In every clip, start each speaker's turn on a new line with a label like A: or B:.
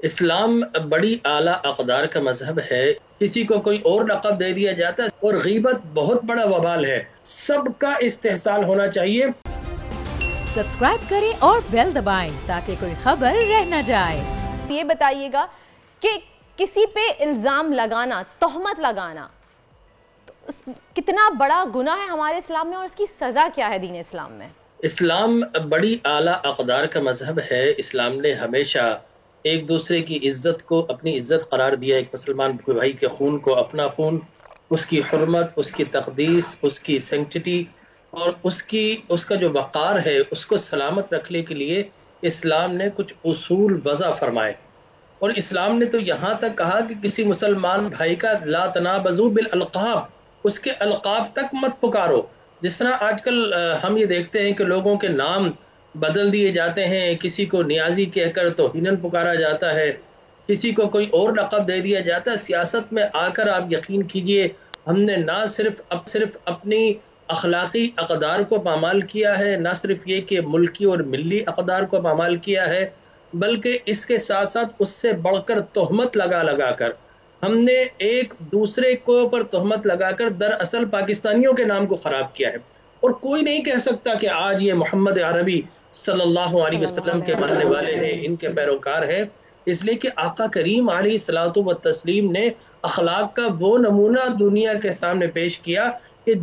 A: اسلام بڑی اعلیٰ اقدار کا مذہب ہے. کسی کو کوئی اور لقب دے دیا جاتا ہے اور غیبت بہت بڑا وبال ہے. سب کا استحصال ہونا چاہیے.
B: سبسکرائب کریں اور بیل دبائیں تاکہ کوئی خبر رہ نہ جائے.
C: یہ بتائیے گا کہ کسی پہ الزام لگانا، تہمت لگانا کتنا بڑا گناہ ہے ہمارے اسلام میں، اور اس کی سزا کیا ہے دین اسلام میں؟
A: اسلام بڑی اعلیٰ اقدار کا مذہب ہے. اسلام نے ہمیشہ ایک دوسرے کی عزت کو اپنی عزت قرار دیا. ایک مسلمان بھائی کے خون کو اپنا خون، اس کی حرمت، اس کی تقدیس، اس کی سینکٹیٹی اور اس کا جو وقار ہے اس کو سلامت رکھنے کے لیے اسلام نے کچھ اصول وضع فرمائے. اور اسلام نے تو یہاں تک کہا کہ کسی مسلمان بھائی کا لا تنابزوا بالالقاب، اس کے القاب تک مت پکارو. جس طرح آج کل ہم یہ دیکھتے ہیں کہ لوگوں کے نام بدل دیے جاتے ہیں. کسی کو نیازی کہہ کر توہیناً پکارا جاتا ہے، کسی کو کوئی اور لقب دے دیا جاتا ہے. سیاست میں آ کر آپ یقین کیجئے ہم نے نہ صرف اپنی اخلاقی اقدار کو پامال کیا ہے، نہ صرف یہ کہ ملکی اور ملی اقدار کو پامال کیا ہے، بلکہ اس کے ساتھ ساتھ اس سے بڑھ کر تہمت لگا کر ہم نے ایک دوسرے کو پر تہمت لگا کر دراصل پاکستانیوں کے نام کو خراب کیا ہے. اور کوئی نہیں کہہ سکتا کہ آج یہ محمد عربی صلی اللہ علیہ وسلم کے ماننے والے ہیں، ان کے پیروکار ہیں، اس لیے کہ آقا کریم علیہ الصلوۃ والتسلیم نے اخلاق کا وہ نمونہ دنیا کے سامنے پیش کیا کہ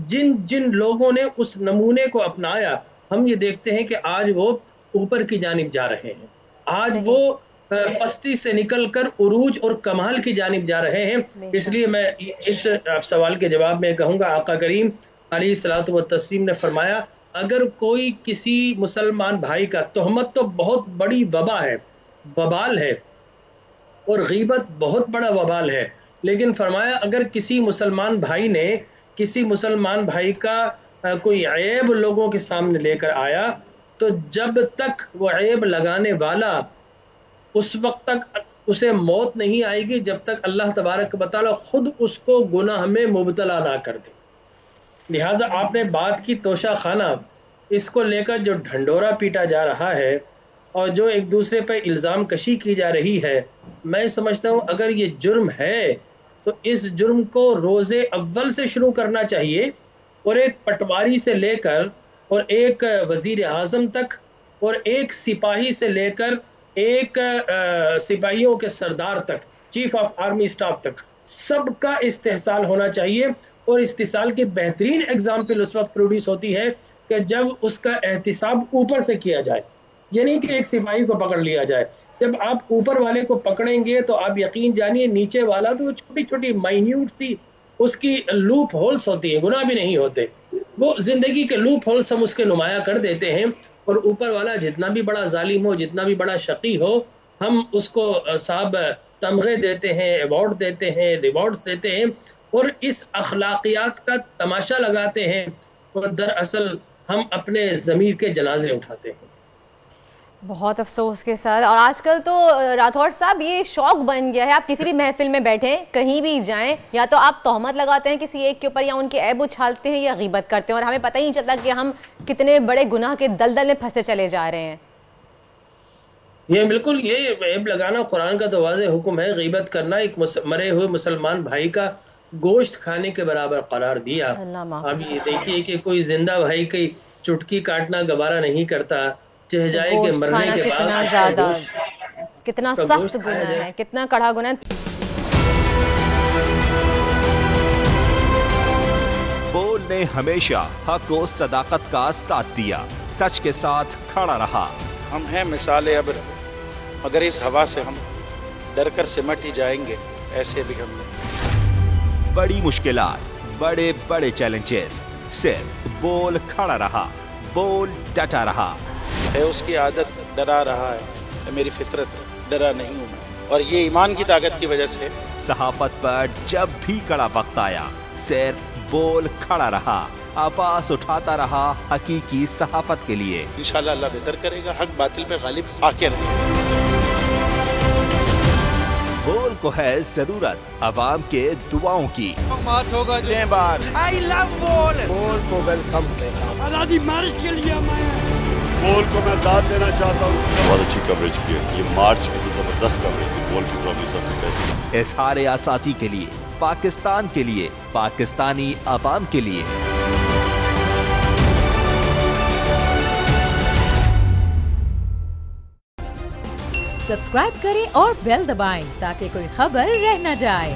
A: جن لوگوں نے اس نمونے کو اپنایا، ہم یہ دیکھتے ہیں کہ آج وہ اوپر کی جانب جا رہے ہیں. آج وہ پستی سے نکل کر عروج اور کمال کی جانب جا رہے ہیں. اس لیے میں اس سوال کے جواب میں کہوں گا، آقا کریم علیہ الصلوۃ والتسلیم نے فرمایا اگر کوئی کسی مسلمان بھائی کا، تہمت تو بہت بڑی وبال ہے اور غیبت بہت بڑا وبال ہے، لیکن فرمایا اگر کسی مسلمان بھائی نے کسی مسلمان بھائی کا کوئی عیب لوگوں کے سامنے لے کر آیا تو جب تک وہ عیب لگانے والا اس وقت تک اسے موت نہیں آئے گی جب تک اللہ تبارک و تعالی خود اس کو گناہ میں مبتلا نہ کر دے. لہذا آپ نے بات کی توشہ خانہ، اس کو لے کر جو ڈھنڈورا پیٹا جا رہا ہے اور جو ایک دوسرے پہ الزام کشی کی جا رہی ہے، میں سمجھتا ہوں اگر یہ جرم ہے تو اس جرم کو روز اول سے شروع کرنا چاہیے، اور ایک پٹواری سے لے کر اور ایک وزیر اعظم تک اور ایک سپاہی سے لے کر ایک سپاہیوں کے سردار تک، چیف آف آرمی اسٹاف تک، سب کا استحصال ہونا چاہیے. اور استحصال کی بہترین ایگزامپل اس وقت پروڈیوس ہوتی ہے کہ جب اس کا احتساب اوپر سے کیا جائے، یعنی کہ ایک سپاہی کو پکڑ لیا جائے. جب آپ اوپر والے کو پکڑیں گے تو آپ یقین جانیے نیچے والا تو چھوٹی چھوٹی مائنیوٹ سی اس کی لوپ ہولز ہوتی ہیں، گناہ بھی نہیں ہوتے، وہ زندگی کے لوپ ہولز ہم اس کے نمایاں کر دیتے ہیں. اور اوپر والا جتنا بھی بڑا ظالم ہو، جتنا بھی بڑا شقی ہو، ہم اس کو صاحب تمغے دیتے ہیں، ایوارڈ دیتے ہیں، ریوارڈز دیتے ہیں اور اس اخلاقیات کا تماشا لگاتے ہیں، اور دراصل ہم اپنے ضمیر کے جنازے اٹھاتے ہیں.
C: بہت افسوس کے ساتھ. اور آج کل تو راٹھور صاحب یہ شوق بن گیا ہے، آپ کسی بھی محفل میں بیٹھیں، کہیں بھی جائیں، یا تو آپ تہمت لگاتے ہیں کسی ایک کے اوپر یا ان کے عیب اچھالتے ہیں یا غیبت کرتے ہیں، اور ہمیں پتہ ہی نہیں چلتا کہ ہم کتنے بڑے گناہ کے دلدل میں پھنستے چلے جا رہے ہیں.
A: یہ بالکل، یہ عیب لگانا قرآن کا تو واضح حکم ہے. غیبت کرنا ایک مرے ہوئے مسلمان بھائی کا گوشت کھانے کے برابر قرار دیا. اب یہ دیکھیے کہ کوئی زندہ بھائی کی چٹکی کاٹنا گوارا نہیں کرتا، چہ جائے کہ مرنے کے بعد
C: کتنا زیادہ، کتنا سخت گناہ ہے، کتنا کڑا گناہ ہے.
D: بول نے ہمیشہ حق و صداقت کا ساتھ دیا، سچ کے ساتھ کھڑا رہا.
E: ہم ہیں مثال ابر، مگر اس ہوا سے ہم ڈر کر سمٹ ہی جائیں گے، ایسے بھی ہم نے
D: بڑی مشکلات، بڑے بڑے چیلنجز، صرف بول کھڑا رہا، بول ڈٹا رہا.
E: ہے اس کی عادت ڈرا رہا ہے، میری فطرت ڈرا نہیں ہوں میں، اور یہ ایمان کی طاقت کی وجہ سے.
D: صحافت پر جب بھی کڑا وقت آیا صرف بول کھڑا رہا، آواز اٹھاتا رہا حقیقی صحافت کے لیے.
E: انشاءاللہ اللہ بہتر کرے گا، حق باطل پہ غالب آ کے رہے.
D: بول کو ہے ضرورت عوام کے دعاؤں کی.
F: بات ہوگا جو بات. I love بول کو ویلکم کرے گا. آزادی مارچ کے لیے میں بول کو میں داد دینا چاہتا ہوں. بہت اچھی کوریج کی ہے. یہ مارچ کی تو زبردست کوریج کی. بول کی ٹرافی سب سے بیسٹ.
D: اظہار آساتی کے لیے، پاکستان کے لیے، پاکستانی عوام کے لیے.
B: سبسکرائب کریں اور بیل دبائیں تاکہ کوئی خبر رہ نہ جائے.